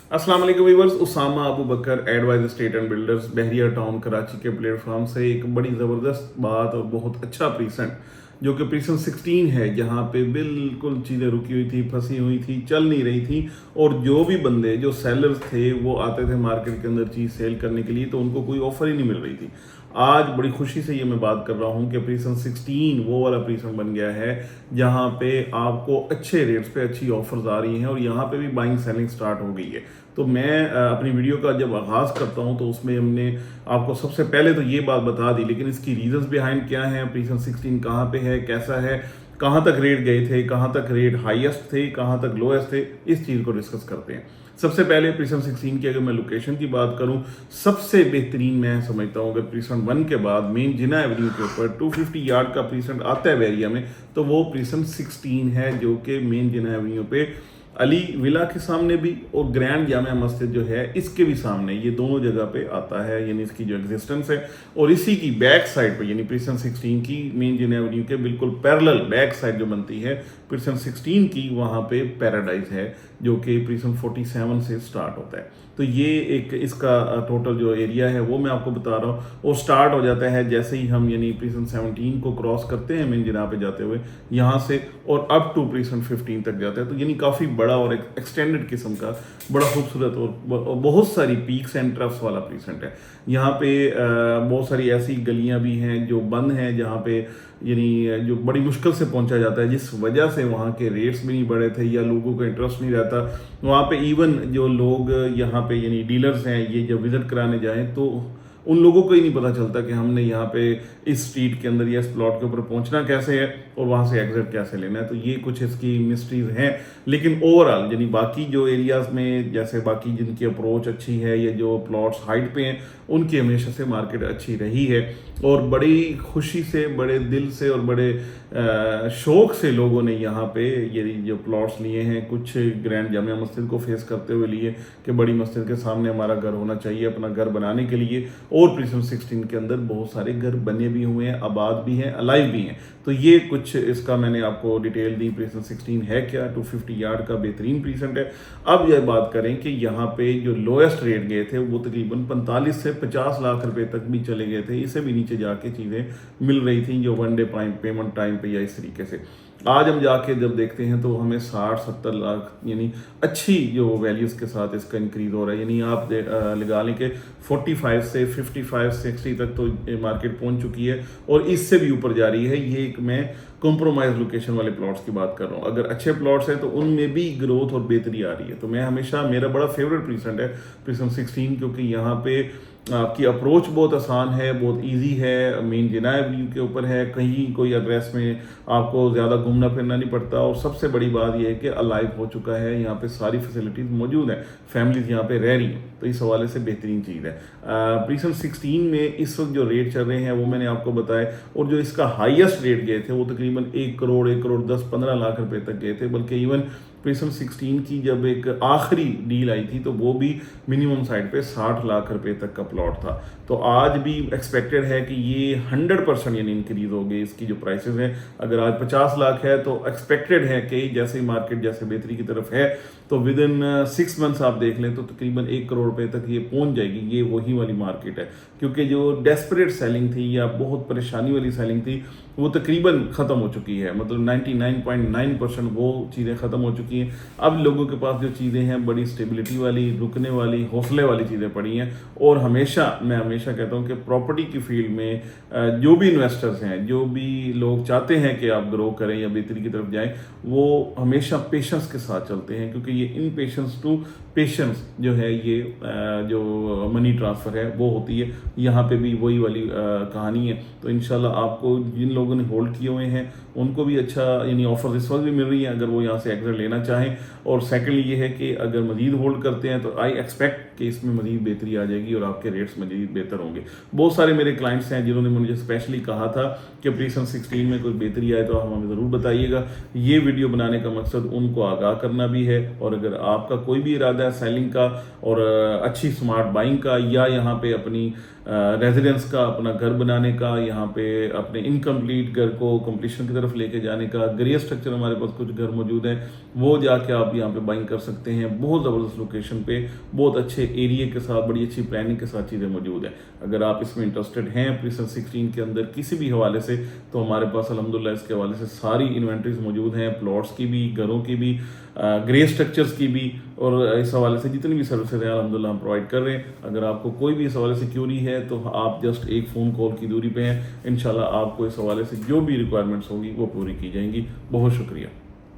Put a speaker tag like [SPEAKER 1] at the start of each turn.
[SPEAKER 1] अस्सलाम वालेकुम viewers, Usama Abu Bakar advice state and builders Bahria town Karachi के प्लेटफॉर्म से एक बड़ी ज़बरदस्त बात और बहुत अच्छा प्रीसेंट जो कि प्रीसेंट 16 है, जहाँ पे बिल्कुल चीज़ें रुकी हुई थी, फंसी हुई थी, चल नहीं रही थी। और जो भी बंदे जो सेलर्स थे वो आते थे मार्केट के अंदर चीज़ सेल करने के लिए, तो उनको कोई ऑफर ही नहीं मिल रही थी। आज बड़ी खुशी से ये मैं बात कर रहा हूँ कि प्रीसेंट 16 वो वाला प्रीसेंट बन गया है जहाँ पे आपको अच्छे रेट्स पे अच्छी ऑफर्स आ रही हैं और यहाँ पे भी बाइंग सेलिंग स्टार्ट हो गई है। तो मैं अपनी वीडियो का जब आगाज़ करता हूँ तो उसमें हमने आपको सबसे पहले तो ये बात बता दी, लेकिन इसकी रीजंस बिहाइंड क्या है, प्रीसेंट 16 कहाँ पे है, कैसा है, कहाँ तक रेट गए थे, कहाँ तक रेट हाईएस्ट थे, कहाँ तक लोएस्ट थे, इस चीज़ को डिस्कस करते हैं। सबसे पहले प्रीसेंट 16 की अगर मैं लोकेशन की बात करूं, सबसे बेहतरीन मैं समझता हूं अगर प्रीसेंट 1 के बाद मेन जिना एवेन्यू के ऊपर 250 यार्ड का प्रीसेंट आता है एरिया में, तो वो प्रीसेंट 16 है जो कि मेन जिना एवेन्यू पे अली विला के सामने भी और ग्रैंड जामिया मस्जिद जो है इसके भी सामने, ये दोनों जगह पे आता है, यानी इसकी जो एग्जिस्टेंस है। और इसी की बैक साइड पे यानी प्रीसेंट 16 की मेन जिना एवेन्यू के बिल्कुल पैरेलल बैक साइड जो बनती है प्रीसेंट 16 की, वहाँ पे पैराडाइज है जो कि प्रीसेंट 47 से स्टार्ट होता है। तो ये एक इसका टोटल जो एरिया है वो मैं आपको बता रहा हूँ। और स्टार्ट हो जाता है जैसे ही हम यानी प्रीसेंट 17 को क्रॉस करते हैं मेन जिना पे जाते हुए यहाँ से, और अप टू प्रीसेंट 15 तक जाता है। तो यानी काफ़ी बड़ा और एक एक्सटेंडेड किस्म का बड़ा खूबसूरत और बहुत सारी पीक्स एंड ट्रफ्स वाला प्रीसेंट है। यहाँ पे बहुत सारी ऐसी गलियाँ भी हैं जो बंद हैं, जहाँ पे यानी जो बड़ी मुश्किल से पहुंचा जाता है, जिस वजह से वहाँ के रेट्स भी नहीं बढ़े थे या लोगों का इंटरेस्ट नहीं रहता वहाँ पे। इवन जो लोग यहाँ पे यानी डीलर्स हैं, ये जब विजिट कराने जाएं तो उन लोगों को ही नहीं पता चलता कि हमने यहाँ पे इस स्ट्रीट के अंदर या इस प्लॉट के ऊपर पहुँचना कैसे है और वहाँ से एग्जिट कैसे लेना है। तो ये कुछ इसकी मिस्ट्रीज हैं। लेकिन ओवरऑल यानी बाकी जो एरियाज में जैसे बाकी जिनकी अप्रोच अच्छी है या जो प्लॉट्स हाइट पे हैं, उनकी हमेशा से मार्केट अच्छी रही है। और बड़ी खुशी से, बड़े दिल से और बड़े शौक से लोगों ने यहाँ पे ये जो प्लॉट्स लिए हैं, कुछ ग्रैंड जामिया मस्जिद को फेस करते हुए लिए कि बड़ी मस्जिद के सामने हमारा घर होना चाहिए अपना घर बनाने के लिए। और प्रीसेंट 16 के अंदर बहुत सारे घर बने भी हुए हैं, आबाद भी हैं, अलाइव भी हैं। तो ये कुछ इसका मैंने आपको डिटेल दी, प्रीसेंट 16 है क्या, 250 यार्ड का बेहतरीन प्रीसेंट है। अब यह बात करें कि यहाँ पे जो लोएस्ट रेट गए थे वो तकरीबन 45 से 50 लाख रुपए तक भी चले गए थे। इससे भी नीचे जाके चीज़ें मिल रही थी जो वन डे पेमेंट टाइम पे या इस तरीके से। आज हम जाके जब देखते हैं तो हमें 60-70 लाख यानी अच्छी जो वैल्यूज़ के साथ इसका इंक्रीज हो रहा है। यानी आप लगा लें कि 45 से 55-60 तक तो मार्केट पहुंच चुकी है और इससे भी ऊपर जा रही है। ये एक मैं कॉम्प्रोमाइज लोकेशन वाले प्लॉट्स की बात कर रहा हूँ। अगर अच्छे प्लॉट्स हैं तो उनमें भी ग्रोथ और बेहतरी आ रही है। तो मैं हमेशा, मेरा बड़ा फेवरेट प्रीसेंट है प्रीसेंट 16, क्योंकि यहाँ पे आपकी अप्रोच बहुत आसान है, बहुत इजी है, मेन जिना एवेन्यू के ऊपर है, कहीं कोई एड्रेस में आपको ज़्यादा घूमना फिरना नहीं पड़ता। और सबसे बड़ी बात यह है कि अलाइव हो चुका है, यहाँ पे सारी फैसिलिटीज़ मौजूद हैं, फैमिलीज यहाँ पे रह रही हैं। तो इस हवाले से बेहतरीन चीज़ है। प्रीसेंट 16 में इस वक्त जो रेट चल रहे हैं वो मैंने आपको बताया, और जो इसका हाईएस्ट रेट गए थे वो तकरीबन 1 करोड़ 1 करोड़ 10-15 लाख रुपए तक गए थे। बल्कि इवन प्रीसेंट 16 की जब एक आखिरी डील आई थी तो वो भी मिनिमम साइड पे 60 लाख रुपए तक का प्लॉट था। तो आज भी एक्सपेक्टेड है कि ये 100% यानी इंक्रीज हो गई इसकी जो प्राइसेस हैं। अगर आज 50 लाख है तो एक्सपेक्टेड है कि जैसे ही मार्केट जैसे बेहतरी की तरफ है तो विद इन 6 मंथ्स आप देख लें तो तकरीबन 1 करोड़ रुपए तक ये पहुंच जाएगी। ये वही वाली मार्केट है, क्योंकि जो डेस्परेट सेलिंग थी या बहुत परेशानी वाली सेलिंग थी वो तकरीबन ख़त्म हो चुकी है। मतलब 99.9% वो चीज़ें ख़त्म हो चुकी हैं। अब लोगों के पास जो चीज़ें हैं बड़ी स्टेबिलिटी वाली, रुकने वाली, हौसले वाली चीज़ें पड़ी हैं। और मैं हमेशा कहता हूँ कि प्रॉपर्टी की फील्ड में जो भी इन्वेस्टर्स हैं, जो भी लोग चाहते हैं कि आप ग्रो करें या बेहतरी की तरफ जाएं, वो हमेशा पेशेंस के साथ चलते हैं, क्योंकि ये इन पेशेंस टू पेशेंस जो है ये जो मनी ट्रांसफ़र है वो होती है। यहाँ पे भी वही वाली कहानी है। तो इंशाल्लाह आपको जिन लोगों ने होल्ड किए हुए हैं उनको भी अच्छा यानी ऑफर इस वक्त भी मिल रही है अगर वो यहाँ से एग्जिट लेना चाहें। और सेकंडली ये है कि अगर मजीद होल्ड करते हैं तो आई एक्सपेक्ट कि इसमें मजीद बेहतरी आ जाएगी और आपके रेट्स मजीद बेहतर होंगे। बहुत सारे मेरे क्लाइंट्स हैं जिन्होंने मुझे स्पेशली कहा था कि प्रीसेंट 16 में कोई बेहतरी आए तो हमें ज़रूर बताइएगा। ये वीडियो बनाने का मकसद उनको आगाह करना भी है। और अगर आपका कोई भी इरादा है सेलिंग का और अच्छी स्मार्ट बाइंग का, या यहाँ पे अपनी रेजिडेंस का, अपना घर बनाने का, यहाँ पे अपने इनकम्प्लीट घर को कंप्लीशन की तरफ तरफ लेके जाने का। ग्रे स्ट्रक्चर हमारे पास कुछ घर मौजूद हैं, वो जाके आप यहाँ पे बाइंग कर सकते हैं। बहुत ज़बरदस्त लोकेशन पे, बहुत अच्छे एरिया के साथ, बड़ी अच्छी प्लानिंग के साथ चीज़ें मौजूद हैं। अगर आप इसमें इंटरेस्टेड हैं प्रीसन 16 के अंदर किसी भी हवाले से, तो हमारे पास अल्हम्दुलिल्लाह इसके हवाले से सारी इन्वेंट्रीज मौजूद हैं, प्लॉट्स की भी, घरों की भी, ग्रे स्ट्रक्चर्स की भी, और इस हवाले से जितनी भी सर्विसेज हैं अल्हम्दुलिल्लाह हम प्रोवाइड कर रहे हैं। अगर आपको कोई भी इस हवाले से क्यूरी है तो आप जस्ट एक फ़ोन कॉल की दूरी पे हैं, इंशाल्लाह आपको इस हवाले से जो भी रिक्वायरमेंट्स होगी वो पूरी की जाएंगी। बहुत शुक्रिया।